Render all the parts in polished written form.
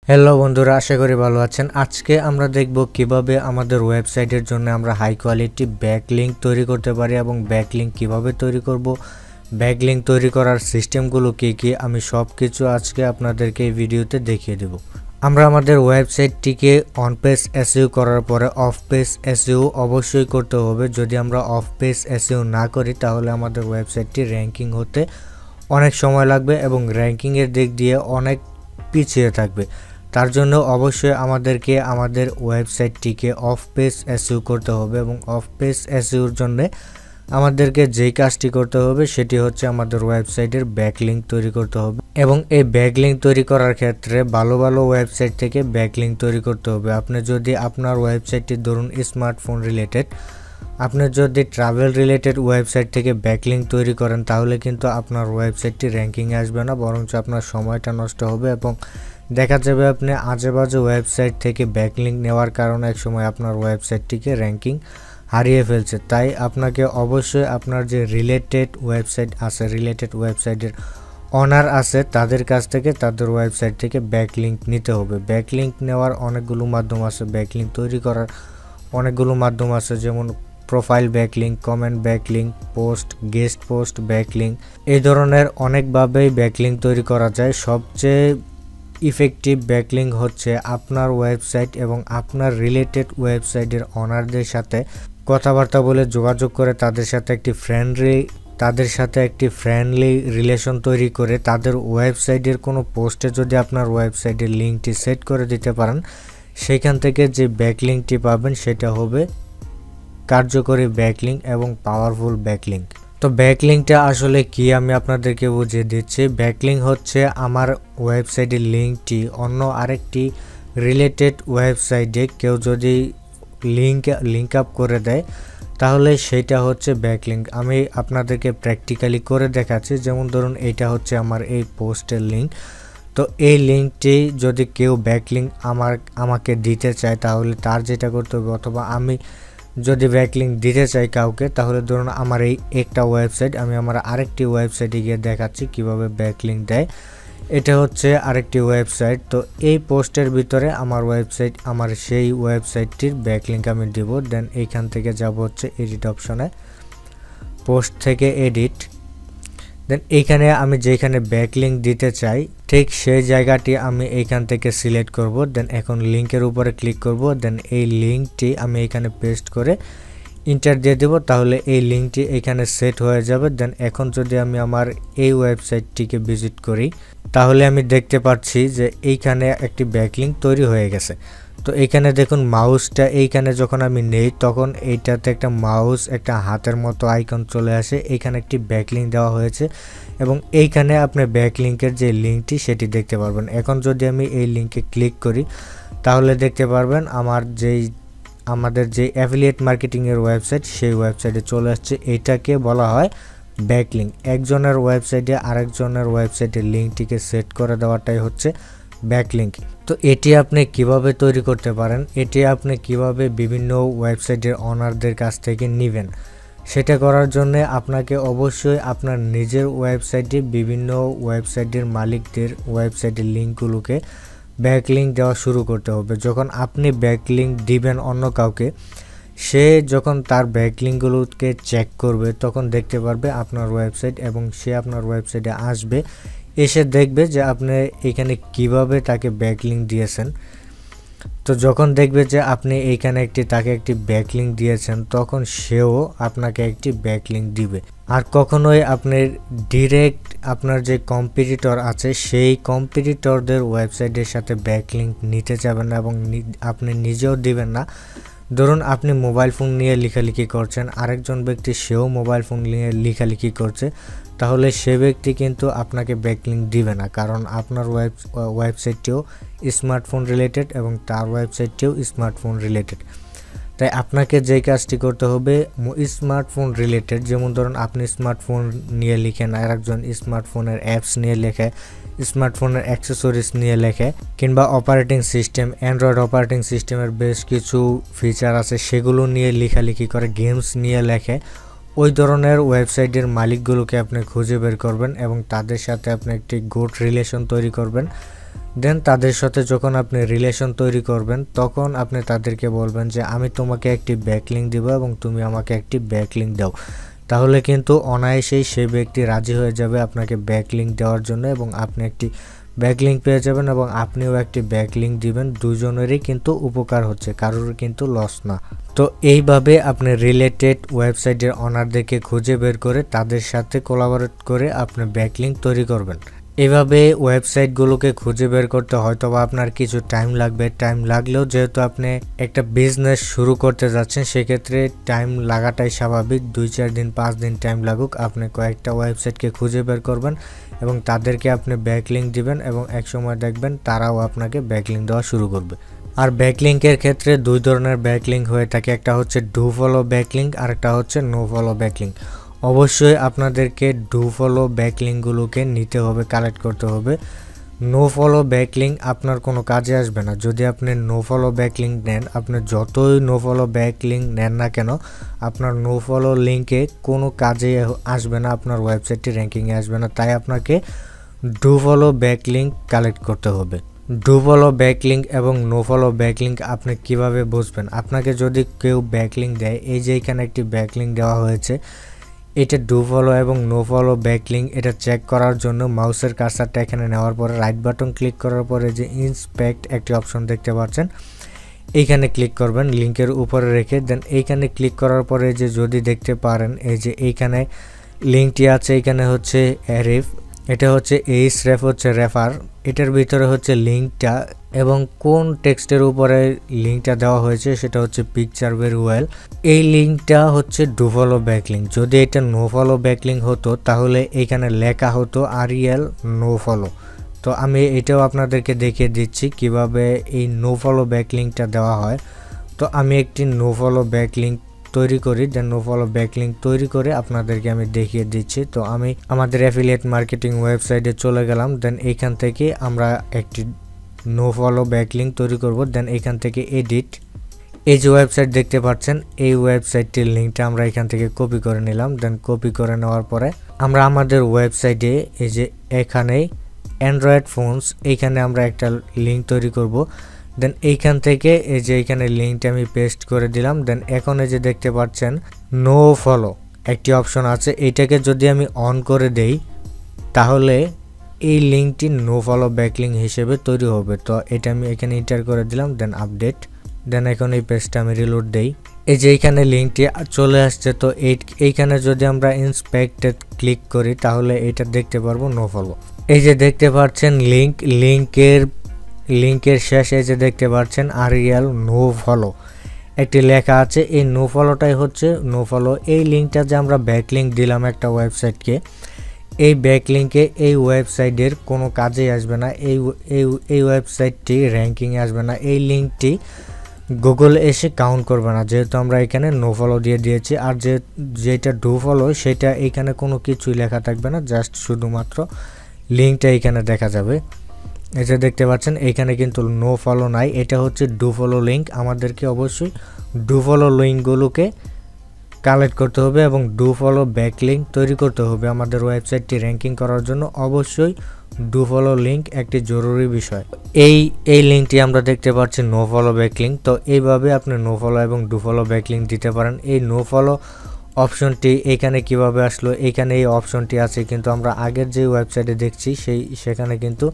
Hello বন্ধুরা, আশা করি ভালো আছেন। আজকে আমরা দেখব কিভাবে আমাদের ওয়েবসাইটের জন্য আমরা হাই কোয়ালিটি ব্যাকলিংক তৈরি করতে পারি এবং ব্যাকলিংক কিভাবে তৈরি করব, ব্যাকলিংক তৈরি করার সিস্টেমগুলো কি আমি সব কিছু আজকে আপনাদেরকে এই ভিডিওতে দেখিয়ে দেব। আমরা আমাদের ওয়েবসাইটটিকে অন পেজ এসইও করার পরে অফ পেজ এসইও অবশ্যই করতে হবে। যদি আমরা অফ পেজ এসইও না করি তাহলে আমাদের ওয়েবসাইটটি র্যাঙ্কিং হতে অনেক সময় লাগবে এবং র্যাঙ্কিংয়ের দিক দিয়ে অনেক পিছিয়ে থাকবে। তার জন্য অবশ্যই আমাদেরকে আমাদের ওয়েবসাইটটিকে অফ পেজ এসইও করতে হবে এবং অফ পেজ এসইওর জন্য আমাদেরকে যেই কাজটি করতে হবে সেটি হচ্ছে আমাদের ওয়েবসাইটের ব্যাকলিংক তৈরি করতে হবে এবং এই ব্যাকলিংক তৈরি করার ক্ষেত্রে ভালো ভালো ওয়েবসাইট থেকে ব্যাকলিংক তৈরি করতে হবে। আপনি যদি আপনার ওয়েবসাইটটি ধরুন স্মার্টফোন রিলেটেড, আপনি যদি ট্রাভেল রিলেটেড ওয়েবসাইট থেকে ব্যাকলিংক তৈরি করেন তাহলে কিন্তু আপনার ওয়েবসাইটটি র্যাঙ্কিংয়ে আসবে না, বরঞ্চ আপনার সময়টা নষ্ট হবে এবং দেখা যাবে আপনি আজেবাজে ওয়েবসাইট থেকে ব্যাকলিংক নেওয়ার কারণে একসময় আপনার ওয়েবসাইটটিকে র্যাঙ্কিং হারিয়ে ফেলছে। তাই আপনাকে অবশ্যই আপনার যে রিলেটেড ওয়েবসাইট আছে, রিলেটেড ওয়েবসাইটের অনার আছে, তাদের কাছ থেকে তাদের ওয়েবসাইট থেকে ব্যাকলিংক নিতে হবে। ব্যাকলিংক নেওয়ার অনেকগুলো মাধ্যম আছে, ব্যাকলিংক তৈরি করার অনেকগুলো মাধ্যম আছে, যেমন profile backlink, comment backlink, post, guest post backlink, এই ধরনের অনেকভাবেই ব্যাকলিংক তৈরি করা যায়। সবচেয়ে ইফেক্টিভ ব্যাকলিংক হচ্ছে আপনার ওয়েবসাইট এবং আপনার রিলেটেড ওয়েবসাইটের অনারদের সাথে কথাবার্তা বলে যোগাযোগ করে তাদের সাথে একটি ফ্রেন্ডলি রিলেশন তৈরি করে তাদের ওয়েবসাইটের কোনো পোস্টে যদি আপনার ওয়েবসাইটের লিঙ্কটি সেট করে দিতে পারেন, সেখান থেকে যে ব্যাকলিংকটি পাবেন সেটা হবে কার্যকরী ব্যাকলিংক এবং পাওয়ারফুল ব্যাকলিংক। তো ব্যাকলিংকটা আসলে কি আমি আপনাদেরকে বুঝিয়ে দিচ্ছি। ব্যাকলিংক হচ্ছে আমার ওয়েবসাইটের লিঙ্কটি অন্য আরেকটি রিলেটেড ওয়েবসাইটে কেউ যদি লিঙ্ক আপ করে দেয় তাহলে সেটা হচ্ছে ব্যাকলিংক। আমি আপনাদেরকে প্র্যাকটিক্যালি করে দেখাচ্ছি। যেমন ধরুন এইটা হচ্ছে আমার এই পোস্টের লিঙ্ক। তো এই লিঙ্কটি যদি কেউ ব্যাকলিংক আমাকে দিতে চায় তাহলে তার যেটা করতে হবে, অথবা আমি যদি ব্যাকলিংক দিতে চাই কাউকে, তাহলে ধরুন আমার এই একটা ওয়েবসাইট, আমি আমার আরেকটি ওয়েবসাইটে গিয়ে দেখাচ্ছি কিভাবে ব্যাকলিংক দেয়। এটা হচ্ছে আরেকটি ওয়েবসাইট। তো এই পোস্টের ভিতরে আমার সেই ওয়েবসাইটটির ব্যাকলিংক আমি দিব। দেন এইখান থেকে যাব হচ্ছে এডিট অপশনে, পোস্ট থেকে এডিট, দেন এইখানে আমি যেখানে ব্যাকলিংক দিতে চাই ঠিক সেই জায়গাটি আমি এইখান থেকে সিলেক্ট করব। দেন এখন লিঙ্কের উপরে ক্লিক করব। দেন এই লিঙ্কটি আমি এইখানে পেস্ট করে ইন্টার দিয়ে দেব, তাহলে এই লিঙ্কটি এখানে সেট হয়ে যাবে। দেন এখন যদি আমি আমার এই ওয়েবসাইটটিকে ভিজিট করি তাহলে আমি দেখতে পাচ্ছি যে এইখানে একটি ব্যাকলিংক তৈরি হয়ে গেছে। তো এইখানে দেখুন মাউসটা এইখানে যখন আমি নেই তখন এইটাতে একটা মাউস, একটা হাতের মতো আইকন চলে আসে, এইখানে একটি ব্যাকলিংক দেওয়া হয়েছে এবং এইখানে আপনি ব্যাকলিংকের যে লিঙ্কটি সেটি দেখতে পারবেন। এখন যদি আমি এই লিঙ্কে ক্লিক করি তাহলে দেখতে পারবেন আমাদের যে অ্যাফিলিয়েট মার্কেটিংয়ের ওয়েবসাইট সেই ওয়েবসাইটে চলে আসছে। এইটাকে বলা হয় ব্যাকলিংক। একজনের ওয়েবসাইটে আরেকজনের ওয়েবসাইটের লিঙ্কটিকে সেট করে দেওয়াটাই হচ্ছে ব্যাকলিংক। তো এটি আপনি কিভাবে তৈরি করতে পারেন, এটি আপনি কিভাবে বিভিন্ন ওয়েবসাইটের অনারদের কাছ থেকে নেবেন, সেটা করার জন্য আপনাকে অবশ্যই আপনার নিজের ওয়েবসাইটে বিভিন্ন ওয়েবসাইটের মালিকদের ওয়েবসাইটের লিঙ্কগুলোকে ব্যাকলিংক দেওয়া শুরু করতে হবে। যখন আপনি ব্যাকলিংক দিবেন অন্য কাউকে, সে যখন তার ব্যাকলিংকগুলোকে চেক করবে তখন দেখতে পারবে আপনার ওয়েবসাইট এবং সে আপনার ওয়েবসাইটে আসবে, এসে দেখবে যে আপনি এখানে কিভাবে তাকে ব্যাকলিংক দিয়েছেন। তো যখন দেখবে যে আপনি এইখানে তাকে একটি ব্যাকলিংক দিয়েছেন তখন সেও আপনাকে একটি ব্যাকলিংক দিবে। আর কখনোই আপনি ডিরেক্ট আপনার যে কম্পিটিটর আছে সেই কম্পিটিটরদের ওয়েবসাইটের সাথে ব্যাকলিংক নিতে যাবেন না এবং আপনি নিজেও দিবেন না। ধরুন আপনি মোবাইল ফোন নিয়ে লেখালেখি করছেন, আরেকজন ব্যক্তি সেও মোবাইল ফোন নিয়ে লেখালেখি করছে, তাহলে সে ব্যক্তি কিন্তু আপনাকে ব্যাকলিংক দিবে না, কারণ আপনার ওয়েবসাইটটিও স্মার্টফোন রিলেটেড এবং তার ওয়েবসাইটটিও স্মার্টফোন রিলেটেড। তাই আপনাকে যে কাজটি করতে হবে স্মার্টফোন রিলেটেড, যেমন ধরুন আপনি স্মার্টফোন নিয়ে লিখেন, আর একজন স্মার্টফোনের অ্যাপস নিয়ে লেখে, স্মার্টফোনের অ্যাক্সেসরিজ নিয়ে লেখে, কিংবা অপারেটিং সিস্টেম, অ্যান্ড্রয়েড অপারেটিং সিস্টেমের বেশ কিছু ফিচার আছে সেগুলো নিয়ে লেখালেখি করে, গেমস নিয়ে লেখে, ওই ধরনের ওয়েবসাইটের মালিকগুলোকে আপনি খুঁজে বের করবেন এবং তাদের সাথে আপনি একটি গুড রিলেশন তৈরি করবেন। দেন তাদের সাথে যখন আপনি রিলেশন তৈরি করবেন তখন আপনি তাদেরকে বলবেন যে আমি তোমাকে একটি ব্যাকলিঙ্ক দিব এবং তুমি আমাকে একটি ব্যাকলিঙ্ক দাও। তাহলে কিন্তু অনায়াসেই সেই ব্যক্তি রাজি হয়ে যাবে আপনাকে ব্যাকলিঙ্ক দেওয়ার জন্য এবং আপনি একটি ব্যাকলিঙ্ক পেয়ে যাবেন এবং আপনিও একটি ব্যাকলিঙ্ক দিবেন। দুজনেরই কিন্তু উপকার হচ্ছে, কারোর কিন্তু লস না। তো এইভাবে আপনি রিলেটেড ওয়েবসাইটের অনারদেরকে খুঁজে বের করে তাদের সাথে কোলাবোরেট করে আপনি ব্যাকলিঙ্ক তৈরি করবেন। এভাবে ওয়েবসাইটগুলোকে খুঁজে বের করতে হয়তোবা আপনার কিছু টাইম লাগবে। টাইম লাগলেও যেহেতু আপনি একটা বিজনেস শুরু করতে যাচ্ছেন সেক্ষেত্রে টাইম লাগাটাই স্বাভাবিক। 2-4 দিন 5 দিন টাইম লাগুক, আপনি কয়েকটা ওয়েবসাইটকে খুঁজে বের করবেন এবং তাদেরকে আপনি ব্যাকলিঙ্ক দিবেন এবং একসময় দেখবেন তারাও আপনাকে ব্যাকলিঙ্ক দেওয়া শুরু করবে। আর ব্যাকলিঙ্কের ক্ষেত্রে 2 ধরনের ব্যাকলিঙ্ক হয়ে থাকে, একটা হচ্ছে ডু ফলো ব্যাকলিঙ্ক আর একটা হচ্ছে নো ফলো ব্যাকলিঙ্ক। অবশ্যই আপনাদেরকে ডু ফলো ব্যাকলিঙ্কগুলোকে নিতে হবে, কালেক্ট করতে হবে। নো ফলো ব্যাকলিঙ্ক আপনার কোনো কাজে আসবে না। যদি আপনি নো ফলো ব্যাকলিঙ্ক নেন, আপনি যতই নো ফলো ব্যাকলিঙ্ক নেন না কেন, আপনার নো ফলো লিঙ্কে কোনো কাজে আসবে না, আপনার ওয়েবসাইটটি র্যাঙ্কিংয়ে আসবে না। তাই আপনাকে ডু ফলো ব্যাকলিঙ্ক কালেক্ট করতে হবে। ডু ফলো ব্যাকলিঙ্ক এবং নো ফলো ব্যাকলিঙ্ক আপনি কিভাবে বুঝবেন? আপনাকে যদি কেউ ব্যাকলিঙ্ক দেয়, এই যে এখানে একটি ব্যাকলিঙ্ক দেওয়া হয়েছে, এটা ডু ফলো এবং নো ফলো ব্যাকলিঙ্ক, এটা চেক করার জন্য মাউসের কার্সারটা এখানে নেওয়ার পরে রাইট বাটন ক্লিক করার পরে যে ইন্সপেক্ট একটি অপশন দেখতে পাচ্ছেন, এইখানে ক্লিক করবেন লিঙ্কের উপরে রেখে। দেন এইখানে ক্লিক করার পরে যে যদি দেখতে পারেন এই যে এইখানে লিঙ্কটি আছে, এখানে হচ্ছে অ্যারিফ, এটা হচ্ছে এইচরেফ হচ্ছে রেফার, এটার ভিতরে হচ্ছে লিঙ্কটা এবং কোন টেক্সটের উপরে লিঙ্কটা দেওয়া হয়েছে সেটা হচ্ছে পিকচার ভেরি ওয়েল। এই লিঙ্কটা হচ্ছে ডু ফলো ব্যাকলিঙ্ক। যদি এটা নো ফলো ব্যাকলিঙ্ক হতো তাহলে এইখানে লেখা হতো আরিএল নো ফলো। তো আমি এটাও আপনাদেরকে দেখিয়ে দিচ্ছি কিভাবে এই নো ফলো ব্যাকলিঙ্কটা দেওয়া হয়। তো আমি একটি নো ফলো ব্যাকলিঙ্ক তৈরি করি, দেন নো ফলো ব্যাকলিঙ্ক তৈরি করে আপনাদেরকে আমি দেখিয়ে দিচ্ছি। তো আমি আমাদের অ্যাফিলিয়েট মার্কেটিং ওয়েবসাইটে চলে গেলাম। দেন এইখান থেকে আমরা একটি নো ফলো ব্যাকলিঙ্ক তৈরি করব। দেন এইখান থেকে এডিট, এই যে ওয়েবসাইট দেখতে পাচ্ছেন এই ওয়েবসাইটটির লিঙ্কটা আমরা এখান থেকে কপি করে নিলাম। দেন কপি করে নেওয়ার পরে আমরা আমাদের ওয়েবসাইটে এই যে এখানে অ্যান্ড্রয়েড ফোনস, এইখানে আমরা একটা লিঙ্ক তৈরি করব। দেন এইখান থেকে এই যে এইখানে লিঙ্কটা আমি পেস্ট করে দিলাম। দেন এখন এই যে দেখতে পাচ্ছেন নো ফলো একটি অপশন আছে, এইটাকে যদি আমি অন করে দেই তাহলে এই লিঙ্কটি নো ফলো ব্যাকলিঙ্ক হিসেবে তৈরি হবে। তো এটা আমি এখানে এন্টার করে দিলাম, দেন আপডেট। দেন এখন এই পেজটা আমি রিলোড দেই, এই যে এইখানে লিঙ্কটি চলে আসছে। তো এইখানে যদি আমরা ইন্সপেক্টে ক্লিক করি তাহলে এটা দেখতে পারবো নো ফলো। এই যে দেখতে পাচ্ছেন লিঙ্কের শেষে যে দেখতে পাচ্ছেন আরিয়াল নো ফলো একটি লেখা আছে, এই নো ফলোটাই হচ্ছে নো ফলো। এই লিঙ্কটা যে আমরা ব্যাকলিঙ্ক দিলাম একটা ওয়েবসাইটকে, এই ব্যাকলিঙ্কে এই ওয়েবসাইটের কোনো কাজেই আসবে না, এই ওয়েবসাইটটি র্যাঙ্কিংয়ে আসবে না, এই লিঙ্কটি গুগল এসে কাউন্ট করবে না, যেহেতু আমরা এখানে নো ফলো দিয়ে দিয়েছি। আর যেটা ডু ফলো সেটা এখানে কোনো কিছুই লেখা থাকবে না, জাস্ট শুধুমাত্র লিঙ্কটা এখানে দেখা যাবে। এই যে দেখতে পাচ্ছেন এইখানে কিন্তু নো ফলো নাই, এটা হচ্ছে ডু ফলো লিঙ্ক। আমাদেরকে অবশ্যই ডু ফলো লিঙ্কগুলোকে কালেক্ট করতে হবে এবং ডু ফলো ব্যাকলিঙ্ক তৈরি করতে হবে। আমাদের ওয়েবসাইটটি র্যাঙ্কিং করার জন্য অবশ্যই ডু ফলো লিঙ্ক একটি জরুরি বিষয়। এই লিঙ্কটি আমরা দেখতে পাচ্ছি নো ফলো ব্যাকলিঙ্ক। তো এইভাবে আপনি নো ফলো এবং ডু ফলো ব্যাকলিঙ্ক দিতে পারেন। এই নো ফলো অপশনটি এখানে কিভাবে আসলো, এখানে এই অপশনটি আছে, কিন্তু আমরা আগের যে ওয়েবসাইটে দেখছি সেখানে কিন্তু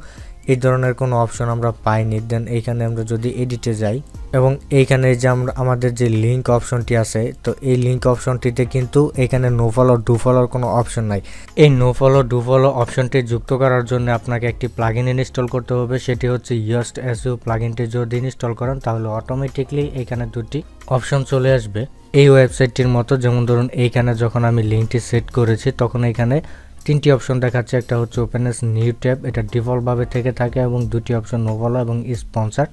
এই ধরনের কোনো অপশন আমরা পাইনি। দেন এইখানে আমরা যদি এডিটে যাই এবং এইখানে যে আমাদের যে লিঙ্ক অপশনটি আছে, তো এই লিঙ্ক অপশনটিতে কিন্তু এখানে নো ফলো ডু ফলোর কোনো অপশন নাই। এই নো ফলো ডু ফলো অপশনটি যুক্ত করার জন্য আপনাকে একটি প্লাগইন ইনস্টল করতে হবে, সেটি হচ্ছে ইয়োস্ট এসইও প্লাগইনটি যদি ইনস্টল করেন তাহলে অটোমেটিকলি এখানে দুটি অপশন চলে আসবে এই ওয়েবসাইটটির মতো। যেমন ধরুন এইখানে যখন আমি লিঙ্কটি সেট করেছি তখন এখানে 3টি অপশন দেখাচ্ছে, একটা হচ্ছে ওপেন এস নিউ ট্যাব, এটা ডিফল্টভাবে থেকে থাকে, এবং 2টি অপশন নো ফলো এবং স্পন্সর।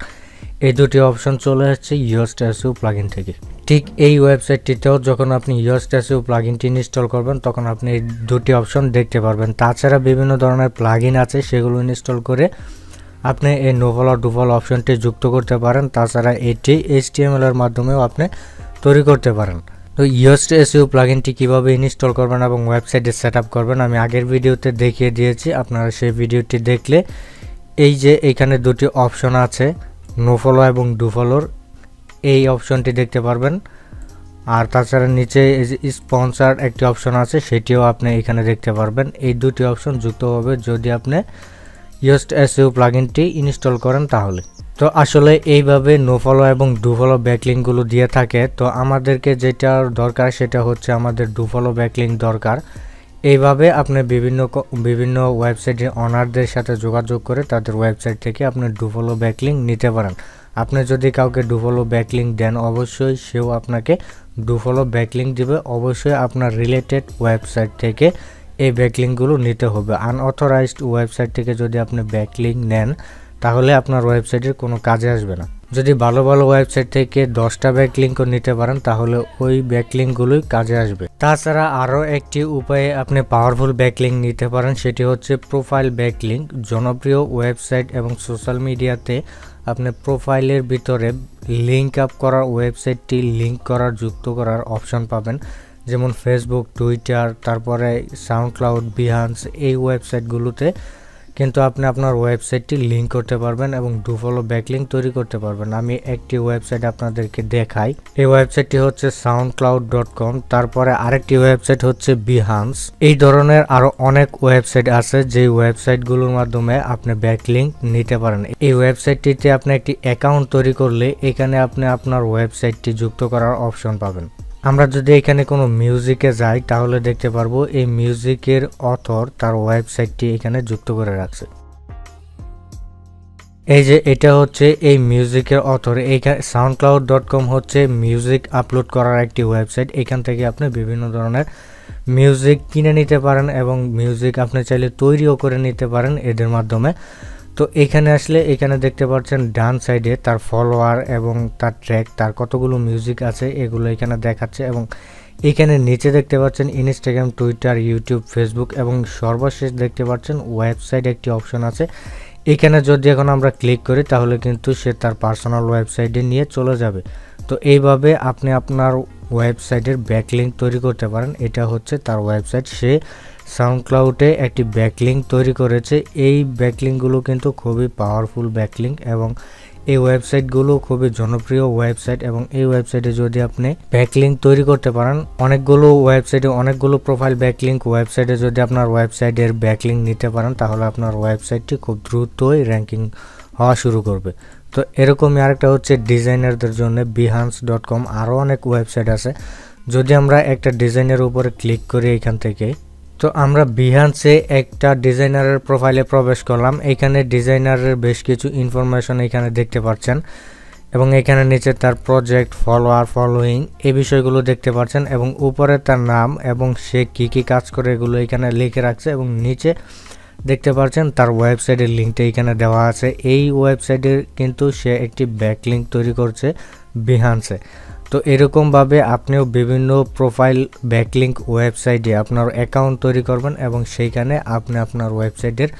এই 2টি অপশন চলে আসছে ইয়োস্ট এসইও প্লাগইন থেকে। ঠিক এই ওয়েবসাইটটিতেও যখন আপনি ইয়োস্ট এসইও প্লাগইনটি ইনস্টল করবেন তখন আপনি এই 2টি অপশন দেখতে পারবেন। তাছাড়া বিভিন্ন ধরনের প্লাগইন আছে, সেগুলো ইনস্টল করে আপনি এই নো ফলো ডু ফলো অপশনটি যুক্ত করতে পারেন। তাছাড়া এটি HTML এর মাধ্যমেও আপনি তৈরি করতে পারেন। তো ইয়োস্ট এসইও প্লাগইনটি কিভাবে ইনস্টল করবেন এবং ওয়েবসাইটে সেটআপ করবেন আমি আগের ভিডিওতে দেখিয়ে দিয়েছি, আপনারা সেই ভিডিওটি দেখলে এই যে এখানে দুটি অপশন আছে, নো ফলো এবং ডু ফলোর, এই অপশনটি দেখতে পারবেন। আর তাছাড়া নিচে এই যে স্পন্সর একটি অপশন আছে, সেটিও আপনি এখানে দেখতে পারবেন। এই দুটি অপশন যুক্ত হবে যদি আপনি ইয়োস্ট এসইও প্লাগইনটি ইনস্টল করেন তাহলে। তো আসলে এইভাবে নো ফলো এবং ডু ফলো ব্যাকলিংকগুলো দিয়ে থাকে। তো আমাদেরকে যেটা দরকার সেটা হচ্ছে আমাদের ডু ফলো ব্যাকলিংক দরকার। এইভাবে আপনি বিভিন্ন ওয়েবসাইটের অনারদের সাথে যোগাযোগ করে তাদের ওয়েবসাইট থেকে আপনি ডু ফলো ব্যাকলিংক নিতে পারেন। আপনি যদি কাউকে ডু ফলো ব্যাকলিংক দেন, অবশ্যই সেও আপনাকে ডু ফলো ব্যাকলিংক দিবে। অবশ্যই আপনার রিলেটেড ওয়েবসাইট থেকে এই ব্যাকলিংকগুলো নিতে হবে। আনঅথরাইজড ওয়েবসাইট থেকে যদি আপনি ব্যাকলিংক নেন তাহলে আপনার ওয়েবসাইটের কোনো কাজে আসবে না। যদি ভালো ভালো ওয়েবসাইট থেকে 10টা ব্যাকলিংকও নিতে পারেন তাহলে ওই ব্যাকলিংকগুলোই কাজে আসবে। তাছাড়া আরও একটি উপায়ে আপনি পাওয়ারফুল ব্যাকলিংক নিতে পারেন, সেটি হচ্ছে প্রোফাইল ব্যাকলিংক। জনপ্রিয় ওয়েবসাইট এবং সোশ্যাল মিডিয়াতে আপনি প্রোফাইলের ভিতরে লিঙ্ক আপ করার ওয়েবসাইটটি লিঙ্ক করার যুক্ত করার অপশন পাবেন, যেমন ফেসবুক, টুইটার, তারপরে সাউন্ডক্লাউড, বিহান্স, এই ওয়েবসাইটগুলোতে কিন্তু আপনি আপনার ওয়েবসাইটটি লিঙ্ক করতে পারবেন এবং ডু ফলো ব্যাকলিংক তৈরি করতে পারবেন। আমি একটি ওয়েবসাইট আপনাদেরকে দেখাই। এই ওয়েবসাইটটি হচ্ছে soundcloud.com। তারপরে আরেকটি ওয়েবসাইট হচ্ছে বিহান্স। এই ধরনের আরো অনেক ওয়েবসাইট আছে যে ওয়েবসাইটগুলোর মাধ্যমে আপনি ব্যাকলিংক নিতে পারেন। এই ওয়েবসাইটটিতে আপনি একটি অ্যাকাউন্ট তৈরি করলে এখানে আপনি আপনার ওয়েবসাইটটি যুক্ত করার অপশন পাবেন। আমরা যদি এখানে কোনো মিউজিকে যাই তাহলে দেখতে পারবো এই মিউজিকের অথর তার ওয়েবসাইটটি এখানে যুক্ত করে রাখছে। এই যে এটা হচ্ছে এই মিউজিকের অথর। এইখানে soundcloud.com হচ্ছে মিউজিক আপলোড করার একটি ওয়েবসাইট। এখান থেকে আপনি বিভিন্ন ধরনের মিউজিক কিনে নিতে পারেন এবং মিউজিক আপনি চাইলে তৈরিও করে নিতে পারেন এদের মাধ্যমে। তো এখানে আসলে এখানে দেখতে পাচ্ছেন ডান সাইডে তার ফলোয়ার এবং তার ট্র্যাক, তার কতগুলো মিউজিক আছে এগুলো এখানে দেখাচ্ছে। এবং এখানে নিচে দেখতে পাচ্ছেন ইনস্টাগ্রাম, টুইটার, ইউটিউব, ফেসবুক এবং সর্বশেষ দেখতে পাচ্ছেন ওয়েবসাইট একটি অপশন আছে। এখানে যদি এখন আমরা ক্লিক করি তাহলে কিন্তু সে তার পার্সোনাল ওয়েবসাইটে নিয়ে চলে যাবে। তো এইভাবে আপনি আপনার ওয়েবসাইটের ব্যাকলিংক তৈরি করতে পারেন। এটা হচ্ছে তার ওয়েবসাইট। সে সাউন্ডক্লাউডে একটি ব্যাকলিংক তৈরি করেছে। এই ব্যাকলিংকগুলো কিন্তু খুবই পাওয়ারফুল ব্যাকলিংক এবং এই ওয়েবসাইটগুলো খুবই জনপ্রিয় ওয়েবসাইট। এবং এই ওয়েবসাইটে যদি আপনি ব্যাকলিংক তৈরি করতে পারেন, অনেকগুলো ওয়েবসাইটে অনেকগুলো প্রোফাইল ব্যাকলিংক ওয়েবসাইটে যদি আপনার ওয়েবসাইটের ব্যাকলিংক নিতে পারেন তাহলে আপনার ওয়েবসাইটটি খুব দ্রুতই র্যাঙ্কিং হওয়া শুরু করবে। তো এরকমই আরেকটা হচ্ছে ডিজাইনারদের জন্য behance.com। আরও অনেক ওয়েবসাইট আছে। যদি আমরা একটা ডিজাইনের উপরে ক্লিক করি এখান থেকে, তো আমরা বিহান্সে একটা ডিজাইনারের প্রোফাইলে প্রবেশ করলাম। এখানে ডিজাইনারের বেশ কিছু ইনফরমেশন এখানে দেখতে পাচ্ছেন এবং এখানে নিচে তার প্রজেক্ট, ফলোয়ার, ফলোয়িং এই বিষয়গুলো দেখতে পাচ্ছেন এবং উপরে তার নাম এবং সে কি কি কাজ করে এগুলো এখানে লিখে রাখছে এবং নিচে দেখতে পাচ্ছেন তার ওয়েবসাইটের লিঙ্কটা এখানে দেওয়া আছে। এই ওয়েবসাইটের কিন্তু সে একটি ব্যাকলিংক তৈরি করছে বিহান্সে। তো এরকমভাবে আপনিও বিভিন্ন প্রোফাইল ব্যাকলিংক ওয়েবসাইটে আপনার অ্যাকাউন্ট তৈরি করবেন এবং সেইখানে আপনি আপনার ওয়েবসাইটের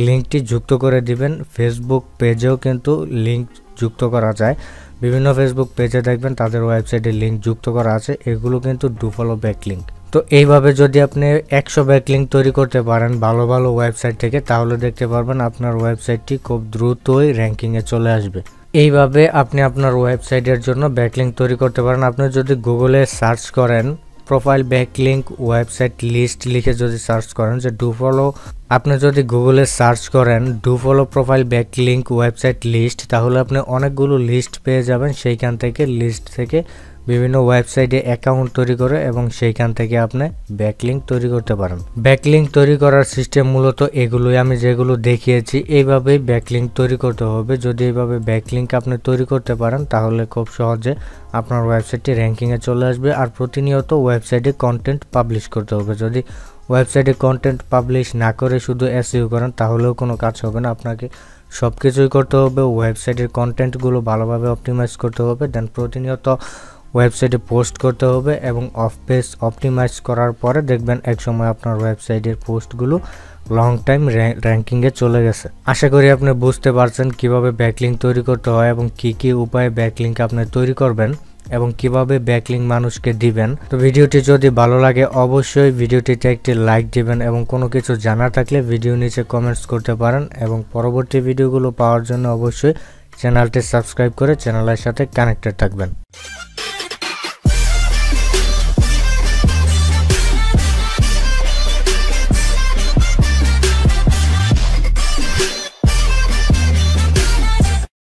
লিঙ্কটি যুক্ত করে দিবেন। ফেসবুক পেজেও কিন্তু লিঙ্ক যুক্ত করা যায়। বিভিন্ন ফেসবুক পেজে দেখবেন তাদের ওয়েবসাইটে লিঙ্ক যুক্ত করা আছে। এগুলো কিন্তু ডু ফলো ব্যাকলিংক। তো এইভাবে যদি আপনি 100 ব্যাকলিংক তৈরি করতে পারেন ভালো ভালো ওয়েবসাইট থেকে তাহলে দেখতে পারবেন আপনার ওয়েবসাইটটি খুব দ্রুতই র্যাঙ্কিংয়ে চলে আসবে। এইভাবে আপনি আপনার ওয়েবসাইটের জন্য ব্যাকলিংক তৈরি করতে পারেন। আপনি যদি গুগলে সার্চ করেন প্রোফাইল ব্যাকলিংক ওয়েবসাইট লিস্ট লিখে যদি সার্চ করেন যে ডু ফলো, আপনি যদি গুগলে সার্চ করেন do follow profile backlink website list তাহলে আপনি অনেকগুলো লিস্ট পেয়ে যাবেন। সেইখান থেকে লিস্ট থেকে বিভিন্ন ওয়েবসাইটে অ্যাকাউন্ট তৈরি করে এবং সেইখান থেকে আপনি ব্যাকলিংক তৈরি করতে পারেন। ব্যাকলিংক তৈরি করার সিস্টেম মূলত এগুলোই আমি যেগুলো দেখিয়েছি। এইভাবেই ব্যাকলিংক তৈরি করতে হবে। যদি এইভাবে ব্যাকলিংক আপনি তৈরি করতে পারেন তাহলে খুব সহজে আপনার ওয়েবসাইটটি র্যাঙ্কিংয়ে চলে আসবে। আর প্রতিনিয়ত ওয়েবসাইটে কন্টেন্ট পাবলিশ করতে হবে। যদি ওয়েবসাইটে কন্টেন্ট পাবলিশ না করে শুধু এসইও করেন তাহলেও কোনো কাজ হবে না। আপনাকে সব কিছুই করতে হবে। ওয়েবসাইটের কন্টেন্টগুলো ভালোভাবে অপটিমাইজ করতে হবে, দেন প্রতিনিয়ত ওয়েবসাইটে পোস্ট করতে হবে এবং অফ পেজ অপটিমাইজ করার পরে দেখবেন একসময় আপনার ওয়েবসাইটের পোস্টগুলো লং টাইম র্যাঙ্কিংয়ে চলে গেছে। আশা করি আপনি বুঝতে পারছেন কিভাবে ব্যাকলিংক তৈরি করতে হয় এবং কি কি উপায়ে ব্যাকলিংক আপনি তৈরি করবেন। এবং কিভাবে ব্যাকলিংক মানুষকে দিবেন। তো ভিডিওটি যদি ভালো লাগে অবশ্যই ভিডিওটিতে একটি লাইক দিবেন এবং কোনো কিছু জানা থাকলে ভিডিও নিচে কমেন্টস করতে পারেন এবং পরবর্তী ভিডিওগুলো পাওয়ার জন্য অবশ্যই চ্যানেলটি সাবস্ক্রাইব করে চ্যানেলের সাথে কানেক্টেড থাকবেন।